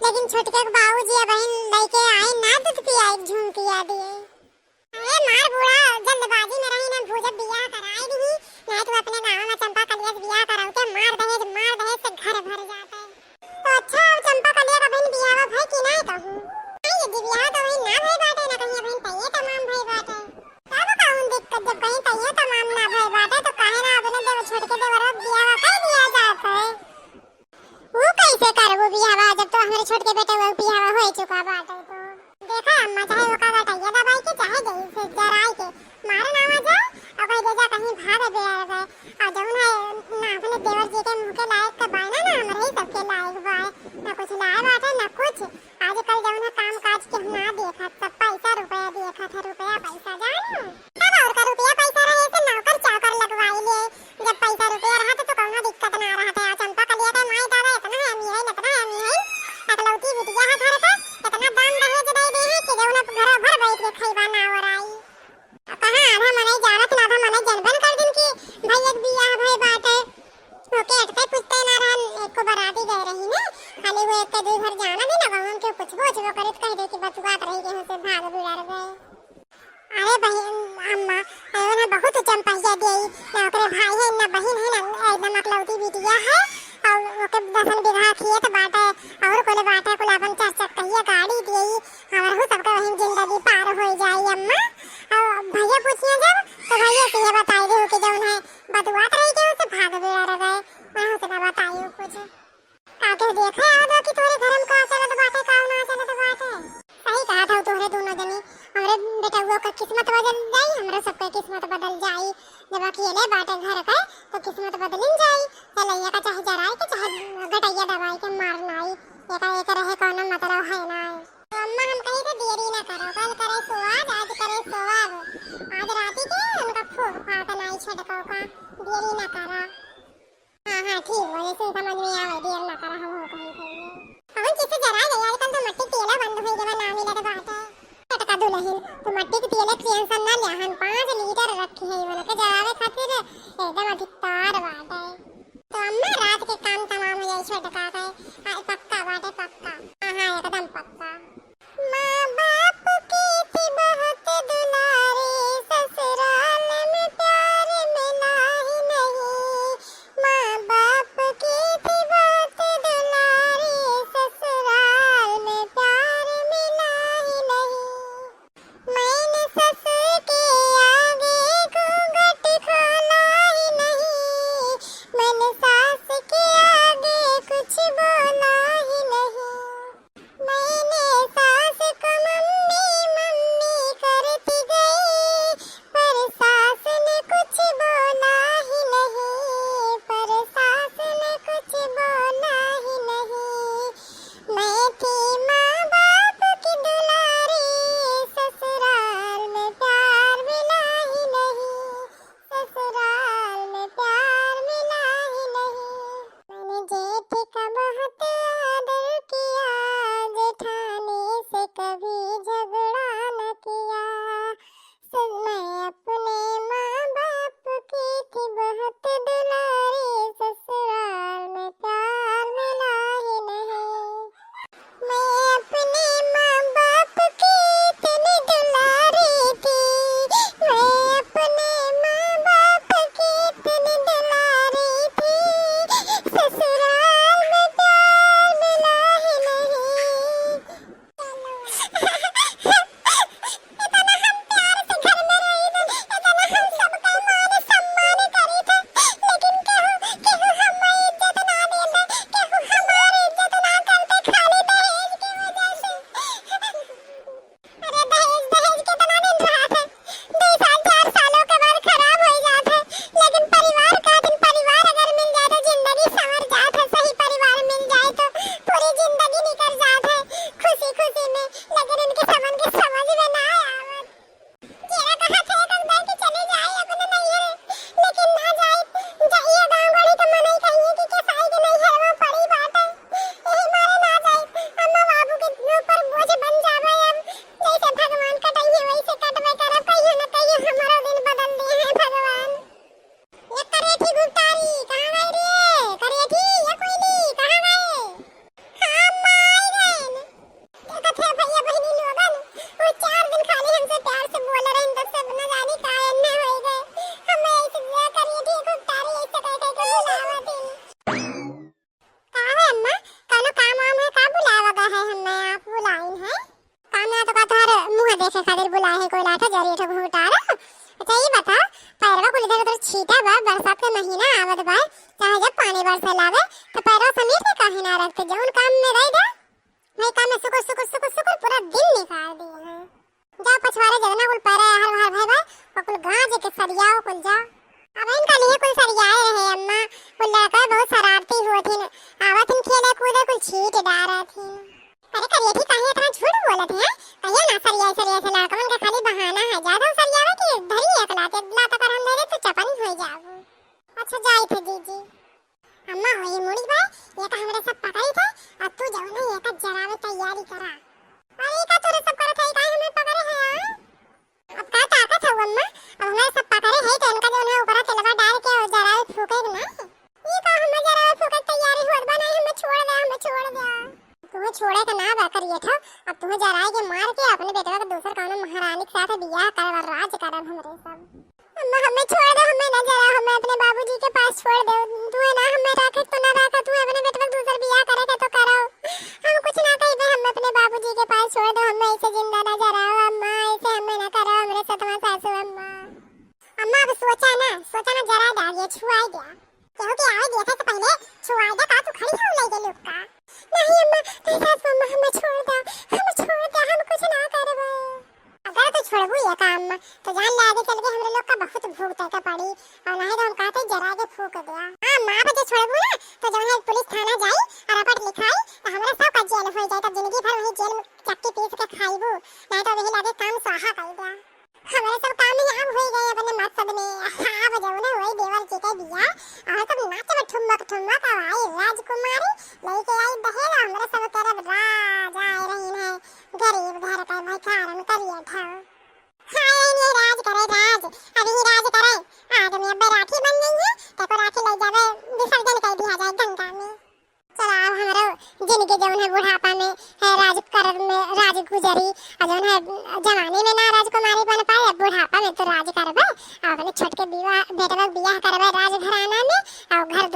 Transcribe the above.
लेकिन छोटके के बाबूजी या बहन लेके आए ना दूध पिया एक झुमकिया दिए। अरे मार बूढ़ा जल्दबाजी में रही ना भूजा बियाह कराई दी नहीं तो अपने गांव में चंपा कलिया से बियाह कराऊ के मार दहेज से घर भर जाता है। तो अच्छा अब चंपा कलिया का बहन बियाह भाई की नहीं कहूं नहीं ये बियाह तो वही ना भाई बाटे ना कहीं बहन तैये तमाम भाई बाटे तब कहूं दिक्कत जब कहीं तैये तमाम ना भाई बाटे तो काहे ना अपने देव छोड़ के देवर बियाह कर दिया जाता है। वो कैसे करबो बियाह जब तो हमारे छोट के बेटे वो बियाह हो चुका बाटे तो देखा अम्मा चाहे वो का बाटे ये दवाई के चाहे गई से जराई के मारे ना आ जाए और कहीं ले जा कहीं भाग दे आ गए और जब ना अपने देवर जी के मुंह के लायक का बायना ना हमारे ही सबके लायक बाय ना कुछ लाए बाटे ना कुछ आजकल जब ना काम काज के ना देखा सब पैसा रुपया देखा था रुपया पैसा जानो तब और का रुपया पैसा रहे से नौकर चाकर लगवाई ले जब पैसा रुपया रहा तो कौनो दिक्कत ना रहा था। चंपा कलिया का माई दादा इतना है अकलौती बिटिया है घर का इतना दाम दहेज दे दे है कि जौना घर भर बैठ के खइबा ना और आई कहां आधा मने जानत ना आधा मने जनबन कर दिन की भाई एक बियाह भाई बात है ओके अटके पूछते ना रहन एक को बराती गए रही ना खाली वो एक के दो घर जाना भी ना गांव के कुछ वो करत कह दे कि बतुआत रही के से भाग बिगाड़ गए। अरे बहन अम्मा ना बहुत चंपैया देई ना ओकरे भाई है ना बहन है ना एकदम अकलौती बिटिया है और ओके 10 बीघा खेत बाटे और कोले बाटे कुल अपन 4 चक्किया गाड़ी देई हमर हो सबका वही जिंदगी पार हो जाई अम्मा। और भैया पूछिए जब तो भैया से ये बताई दे कि जौन है बतुआत रही के उसे भाग बिगाड़ गए मैं उसे ना बताइयो कुछ आके देखा आदो कि तोरे घर में का चलत बाटे का ना चलत बाटे सही कहा था तोरे दोनों जनी हमरे बेटा वो का किस्मत बदल जाई हमरा सबके किस्मत बदल जाई जब अकेले बाटे घर का तो किस्मत बदलिन जाई चलैया का चाहे जराई के चाहे गटैया दवाई के मारना आई एक रहे कोनो मतलब है ना तो अम्मा हम कहीं तो देरी ना करो कल करे सुआद आज करे सुआद आज राती के उनका फूक फाक नहीं छड़को का देरी ना करो हां ठीक है जैसे समझ में आवे देर ना करो हम हो कहीं कहीं हम किसे जरा ले यार कल तो मट्टी तेला बंद हो गया ना मिला तो बात है टका दुलहिन तो मट्टी के तेल टेंशन ना ले हम 5 लीटर रखे है वाला के जरावे खातिर एकदम अधिकतार बात है तो अम्मा रात के काम तमाम हो जाए छोटका का पक्का बात है पक्का हां एकदम पक्का। मां बाप की थी बहुत दुलारी ससुराल में प्यार मिला ही नहीं मां बाप की थी बहुत दुलारी ससुराल में प्यार मिला ही नहीं मैंने ससुर के आगे घूंघट खोला ही नहीं मैंने सास के आगे कुछ बोला पहले पानी बरसे लावे तो पैरों समेट के काहे ना रखते जौन काम में रह दे वही काम में सुकुर सुकुर सुकुर सुकुर पूरा दिन निकाल दिए हैं। जा पछवारे जगना कुल पैरे हर हर भाई भाई कुल गांज के सरियाओ कुल जा अब इनका लिए कुल सरियाए रहे अम्मा कुल लड़का बहुत शरारती हुए थे आवत इन खेले कूदे कुल छीट डारा थी। अरे करिए थी काहे इतना झूठ बोलत है कहिए ना सरिया सरिया से लड़का का खाली बहाना है ज्यादा सरियावे की धरी एक लात कर हम मेरे तो चपन हो जाओ। अच्छा जाई थे जीजी अम्मा होई मुड़ी भाई ये का हमरे सब पकाई थे अब तू जाओ ना ये का जरावे तैयारी करा। अरे का तोरे सब करत है काहे हमें पकड़े है अब का ताकत है अम्मा अब हमें सब पकड़े है तो इनका जो है ऊपर तेलवा डाल के और जरावे फूके ना ये का हम जरावे फूके तैयारी होत बना हमें छोड़ दे तुम्हें छोड़े का ना बा करिए था अब तुम्हें जराए के मार के अपने बेटे का दूसर कौनो महारानी के साथ बियाह करवा राज करब हमरे सब। अम्मा हमें छोड़ दे हमें ना जरा हमें अपने बाबूजी के पास छोड़ दे तू है ना हमें रखे तो ना रखे तू अपने बेटे का दूसर बियाह करेगा तो करो हम कुछ ना कही दे हम अपने बाबूजी के पास छोड़ दो हमें ऐसे जिंदा ना जराओ अम्मा ऐसे हमें ना करो हमरे साथ तुम्हारे सासू अम्मा। अम्मा अब सोचा ना जरा डाल ये छुआई गया क्यों कि आवे दिया था तो पहले छुआई दे का तू खड़ी हो ले गई लोग का नहीं अम्मा तेरे साथ अम्मा हमें छोड़ दो हम कुछ ना करबे अगर तो छोड़बू ये काम तो जान ले आगे चल के हमरे लोग का बहुत भूख का पड़ी और नहीं तो हम कहते जरा के फूक दिया। हां मां पे छोड़बू ना तो जब है पुलिस थाना जाई और रपट लिखाई तो हमरा सब का जेल हो जाए तब जिंदगी भर वही जेल में चक्की पीस के खाइबू नहीं तो वही लागे काम स्वाहा कर दिया हमारे सब काम ही हम हो गए अपने मकसद में। हां बजाऊ ना वही देवर जी के दिया और सब नाच में ठुमक आई राजकुमारी लेके आई दहेज हमरा सब तरफ राज आए रही है गरीब घर का भाई कारण करिए था हाय ये राज करे अभी राज करे आदमी अब राखी बन गई है तो को राखी ले जावे विसर्जन कर दिया जाए गंगा में। चला अब हमारा जिंदगी जौन है बुढ़ापा में है राज कर में राज गुजरी और जौन है जवानी में ना राजकुमारी बन पाए बुढ़ापा में तो राज करबे और अपने छोट के बेटा का बियाह करबे राज घराना में और घर